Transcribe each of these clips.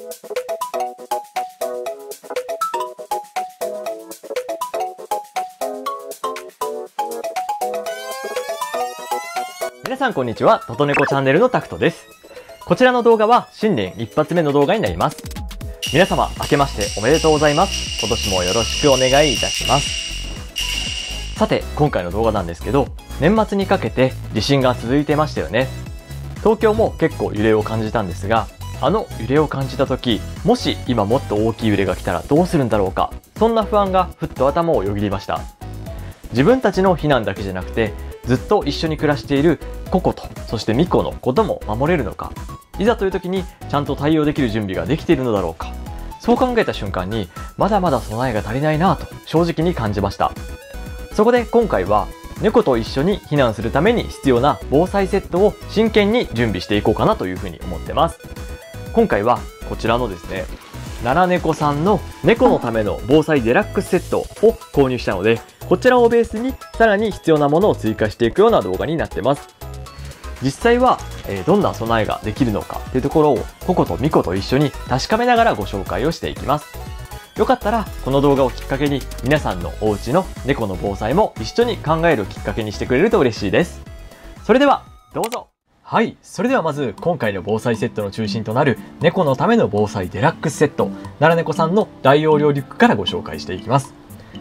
皆さんこんにちは、ととねこチャンネルのタクトです。こちらの動画は新年一発目の動画になります。皆様明けましておめでとうございます。今年もよろしくお願いいたします。さて今回の動画なんですけど、年末にかけて地震が続いてましたよね。東京も結構揺れを感じたんですが、あの揺れを感じた時、もし今もっと大きい揺れが来たらどうするんだろうか、そんな不安がふっと頭をよぎりました。自分たちの避難だけじゃなくて、ずっと一緒に暮らしているココと、そしてミコのことも守れるのか、いざという時にちゃんと対応できる準備ができているのだろうか、そう考えた瞬間にまだまだ備えが足りないなぁと正直に感じました。そこで今回は猫と一緒に避難するために必要な防災セットを真剣に準備していこうかなというふうに思ってます。今回はこちらのですね、奈良猫さんの猫のための防災デラックスセットを購入したので、こちらをベースにさらに必要なものを追加していくような動画になってます。実際はどんな備えができるのかというところをココとミコと一緒に確かめながらご紹介をしていきます。よかったらこの動画をきっかけに皆さんのお家の猫の防災も一緒に考えるきっかけにしてくれると嬉しいです。それではどうぞ。はい、それではまず今回の防災セットの中心となる猫のための防災デラックスセット、奈良猫さんの大容量リュックからご紹介していきます。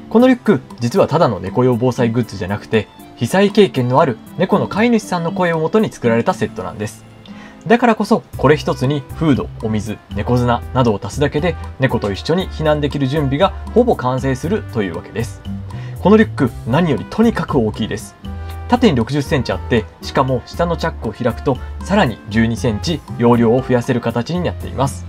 このリュック、実はただの猫用防災グッズじゃなくて、被災経験のある猫の飼い主さんの声をもとに作られたセットなんです。だからこそ、これ一つにフード、お水、猫砂などを足すだけで、猫と一緒に避難できる準備がほぼ完成するというわけです。このリュック、何よりとにかく大きいです。縦に60センチあって、しかも下のチャックを開くと、さらに12センチ容量を増やせる形になっています。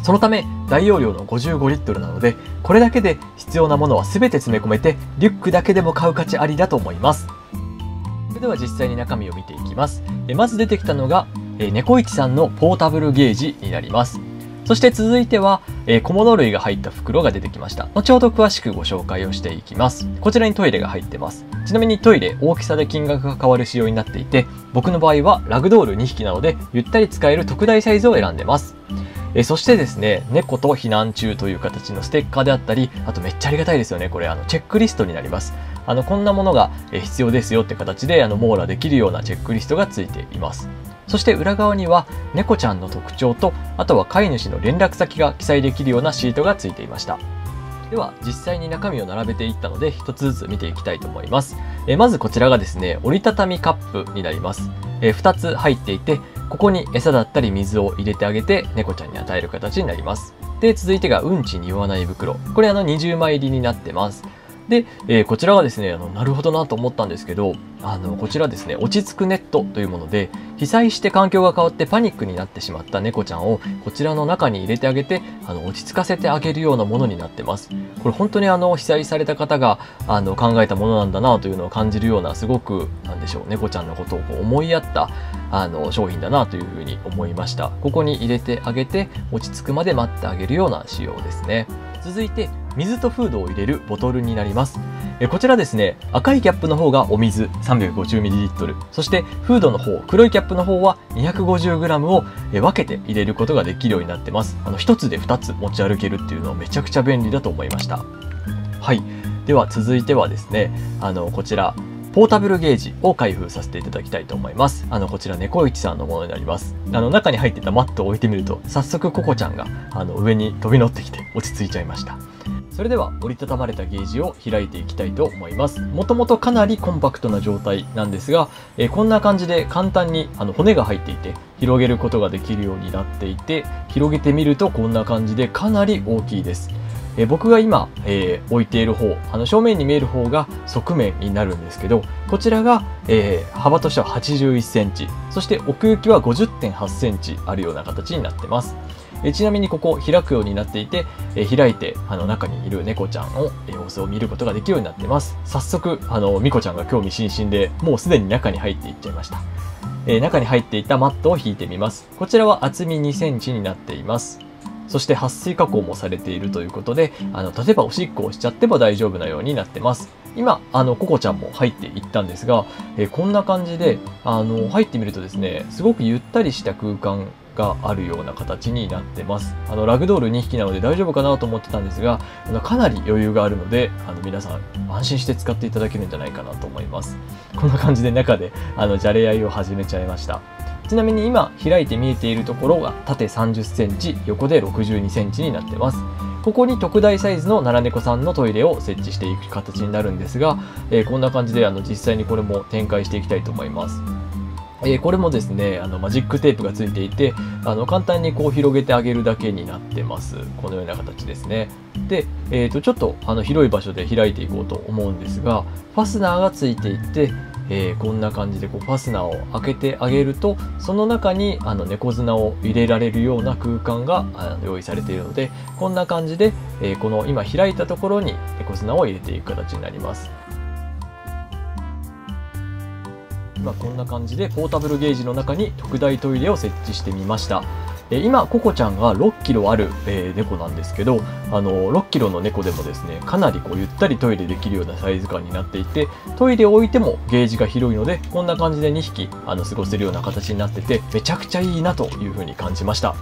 そのため大容量の55リットルなので、これだけで必要なものは全て詰め込めて、リュックだけでも買う価値ありだと思います。それでは実際に中身を見ていきます。まず出てきたのが猫市さんのポータブルゲージになります。そして続いては小物類が入った袋が出てきました。後ほど詳しくご紹介をしていきます。こちらにトイレが入ってます。ちなみにトイレ大きさで金額が変わる仕様になっていて、僕の場合はラグドール2匹なのでゆったり使える特大サイズを選んでます。そしてですね、猫と避難中という形のステッカーであったり、あとめっちゃありがたいですよね。これチェックリストになります。こんなものが必要ですよって形で網羅できるようなチェックリストがついています。そして裏側には猫ちゃんの特徴と、あとは飼い主の連絡先が記載できるようなシートがついていました。では実際に中身を並べていったので一つずつ見ていきたいと思います。まずこちらがですね、折りたたみカップになります。2つ入っていて、ここに餌だったり水を入れてあげて猫ちゃんに与える形になります。で、続いてがうんちに言わない袋。これ20枚入りになってます。で、こちらがですね、なるほどなと思ったんですけど、こちらですね、落ち着くネットというもので、被災して環境が変わってパニックになってしまった猫ちゃんをこちらの中に入れてあげて、落ち着かせてあげるようなものになってます。これ本当に被災された方が考えたものなんだなというのを感じるような、すごくなんでしょう、猫ちゃんのことを思いやった商品だなというふうに思いました。ここに入れてあげて落ち着くまで待ってあげるような仕様ですね。続いて水とフードを入れるボトルになります。こちらですね、赤いキャップの方がお水 350ml、そしてフードの方、黒いキャップの方は 250g を分けて入れることができるようになってます。1つで2つ持ち歩けるっていうのはめちゃくちゃ便利だと思いました。はい。では続いてはですね、こちらポータブルゲージを開封させていただきたいと思います。こちら猫市さんのものになります。中に入ってたマットを置いてみると、早速ココちゃんが上に飛び乗ってきて落ち着いちゃいました。それでは折りたたまれたゲージを開いていきたいと思います。もともとかなりコンパクトな状態なんですが、こんな感じで簡単に骨が入っていて広げることができるようになっていて、広げてみるとこんな感じでかなり大きいです。僕が今、置いている方、正面に見える方が側面になるんですけど、こちらが、幅としては81センチ、そして奥行きは 50.8 センチあるような形になってます。ちなみにここ開くようになっていて、開いて中にいる猫ちゃんの様子を見ることができるようになってます。早速ミコちゃんが興味津々で、もうすでに中に入っていっちゃいました。中に入っていたマットを引いてみます。こちらは厚み2センチになっています。そして撥水加工もされているということで、例えばおしっこをしちゃっても大丈夫なようになってます。今、ココちゃんも入っていったんですが、こんな感じで、入ってみるとですね、すごくゆったりした空間があるような形になってます。ラグドール2匹なので大丈夫かなと思ってたんですが、かなり余裕があるので、皆さん安心して使っていただけるんじゃないかなと思います。こんな感じで中でじゃれ合いを始めちゃいました。ちなみに今開いて見えているところが縦30センチ、横で62センチになってます。ここに特大サイズの奈良猫さんのトイレを設置していく形になるんですが、こんな感じで実際にこれも展開していきたいと思います。これもですね、マジックテープがついていて、簡単にこう広げてあげるだけになってます。このような形ですね。で、ちょっと広い場所で開いていこうと思うんですが、ファスナーがついていて、こんな感じでこうファスナーを開けてあげると、その中に猫砂を入れられるような空間が用意されているので、こんな感じで、この今開いたところに猫砂を入れていく形になります。今こんな感じでポータブルゲージの中に特大トイレを設置してみました。今ココちゃんが6キロある、猫なんですけど、6キロの猫でもですね、かなりこうゆったりトイレできるようなサイズ感になっていて、トイレを置いてもゲージが広いので、こんな感じで2匹過ごせるような形になってて、めちゃくちゃいいなというふうに感じました。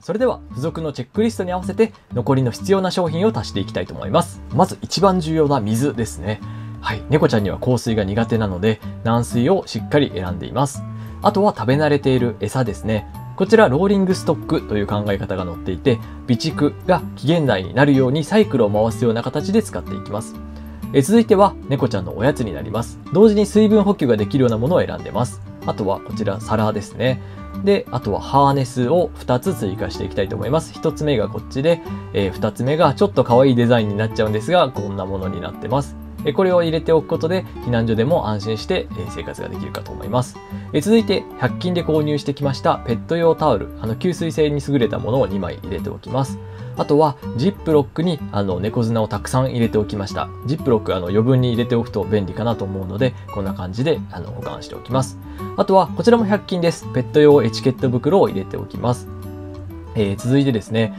それでは付属のチェックリストに合わせて残りの必要な商品を足していきたいと思います。まず一番重要な水ですね。はい、猫ちゃんには香水が苦手なので軟水をしっかり選んでいます。あとは食べ慣れている餌ですね。こちらローリングストックという考え方が載っていて、備蓄が期限内になるようにサイクルを回すような形で使っていきます。続いては猫ちゃんのおやつになります。同時に水分補給ができるようなものを選んでます。あとはこちら皿ですね。で、あとはハーネスを2つ追加していきたいと思います。1つ目がこっちで、2つ目がちょっと可愛いデザインになっちゃうんですが、こんなものになってます。これを入れておくことで避難所でも安心して生活ができるかと思います。続いて100均で購入してきましたペット用タオル、吸水性に優れたものを2枚入れておきます。あとはジップロックに猫砂をたくさん入れておきました。ジップロック余分に入れておくと便利かなと思うので、こんな感じで保管しておきます。あとはこちらも100均です。ペット用エチケット袋を入れておきます。続いてですね、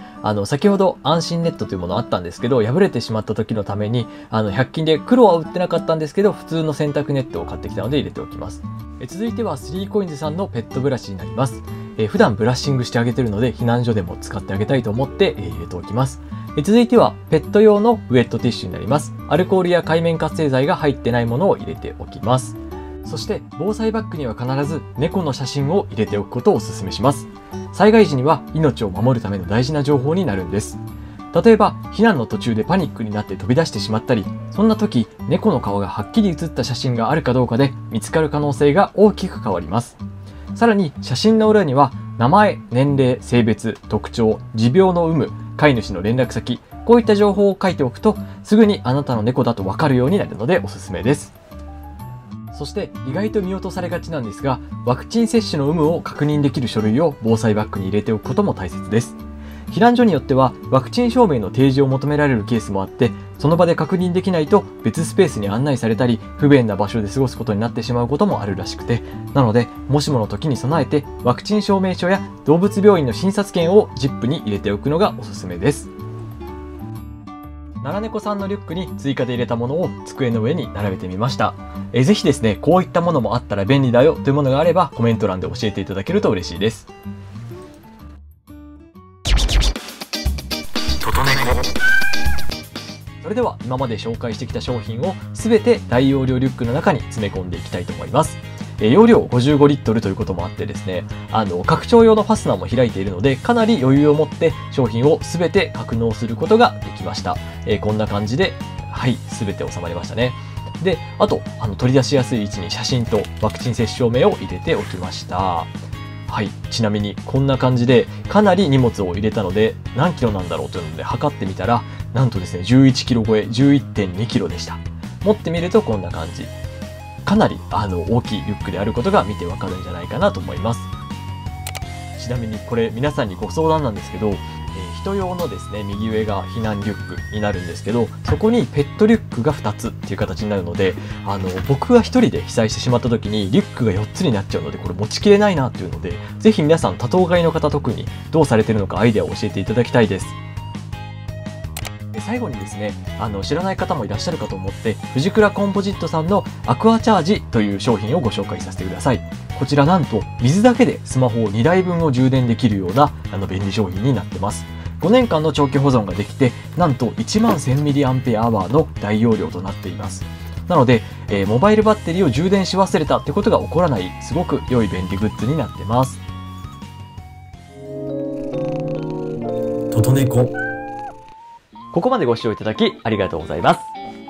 先ほど安心ネットというものあったんですけど、破れてしまった時のために100均で黒は売ってなかったんですけど、普通の洗濯ネットを買ってきたので入れておきます。続いては3COINSさんのペットブラシになります。普段ブラッシングしてあげてるので避難所でも使ってあげたいと思って入れておきます。続いてはペット用のウェットティッシュになります。アルコールや界面活性剤が入ってないものを入れておきます。そして防災バッグには必ず猫の写真を入れておくことをお勧めします。災害時には命を守るための大事な情報になるんです。例えば避難の途中でパニックになって飛び出してしまったり、そんな時猫の顔がはっきり写った写真があるかどうかで見つかる可能性が大きく変わります。さらに写真の裏には名前、年齢、性別、特徴、持病の有無、飼い主の連絡先、こういった情報を書いておくとすぐにあなたの猫だとわかるようになるのでおすすめです。そして意外と見落とされがちなんですが、ワクチン接種の有無を確認できる書類を防災バッグに入れておくことも大切です。避難所によってはワクチン証明の提示を求められるケースもあって、その場で確認できないと別スペースに案内されたり不便な場所で過ごすことになってしまうこともあるらしくて、なのでもしもの時に備えてワクチン証明書や動物病院の診察券をジップに入れておくのがおすすめです。奈良猫さんのリュックに追加で入れたものを机の上に並べてみました。ぜひですね、こういったものもあったら便利だよというものがあればコメント欄で教えていただけると嬉しいです。それでは今まで紹介してきた商品を全て大容量リュックの中に詰め込んでいきたいと思います。容量55リットルということもあってですね、拡張用のファスナーも開いているので、かなり余裕を持って商品を全て格納することができました。こんな感じで、はい、全て収まりましたね。で、あと、取り出しやすい位置に写真とワクチン接種証明を入れておきました。はい、ちなみにこんな感じでかなり荷物を入れたので何キロなんだろうというので測ってみたら、なんとですね11キロ超え 11.2 キロでした。持ってみるとこんな感じ。かなり大きいリュックであることが見てわかるんじゃないかなと思います。ちなみにこれ皆さんにご相談なんですけど、人用のですね右上が避難リュックになるんですけど、そこにペットリュックが2つっていう形になるので、僕が1人で被災してしまった時にリュックが4つになっちゃうので、これ持ちきれないなっていうので、ぜひ皆さん多頭飼いの方特にどうされてるのかアイデアを教えていただきたいです。最後にですね、知らない方もいらっしゃるかと思って、藤倉コンポジットさんのアクアチャージという商品をご紹介させてください。こちらなんと水だけでスマホ2台分を充電できるような便利商品になってます。5年間の長期保存ができて、なんと 11000mAh の大容量となっています。なので、モバイルバッテリーを充電し忘れたってことが起こらない、すごく良い便利グッズになってます。トトネコ。ここまでご視聴いただきありがとうございます。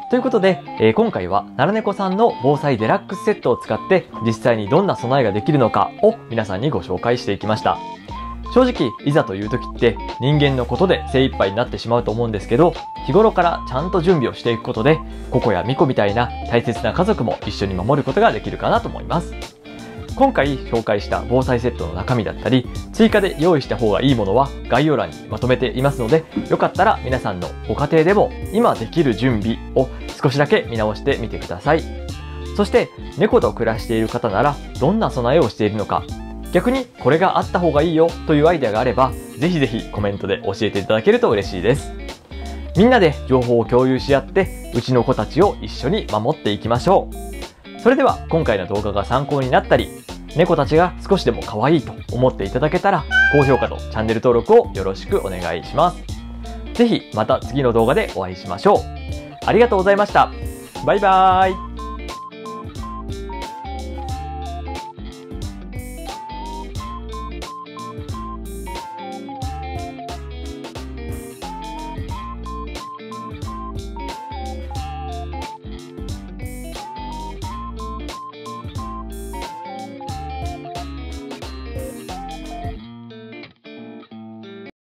ということで、今回はならねこさんの防災デラックスセットを使って実際にどんな備えができるのかを皆さんにご紹介していきました。正直、いざという時って人間のことで精一杯になってしまうと思うんですけど、日頃からちゃんと準備をしていくことで、ココやミコみたいな大切な家族も一緒に守ることができるかなと思います。今回紹介した防災セットの中身だったり、追加で用意した方がいいものは概要欄にまとめていますので、よかったら皆さんのご家庭でも今できる準備を少しだけ見直してみてください。そして猫と暮らしている方ならどんな備えをしているのか、逆にこれがあった方がいいよというアイデアがあれば、ぜひぜひコメントで教えていただけると嬉しいです。みんなで情報を共有し合って、うちの子たちを一緒に守っていきましょう。それでは今回の動画が参考になったり、猫たちが少しでも可愛いと思っていただけたら、高評価とチャンネル登録をよろしくお願いします。ぜひまた次の動画でお会いしましょう。ありがとうございました。バイバーイ。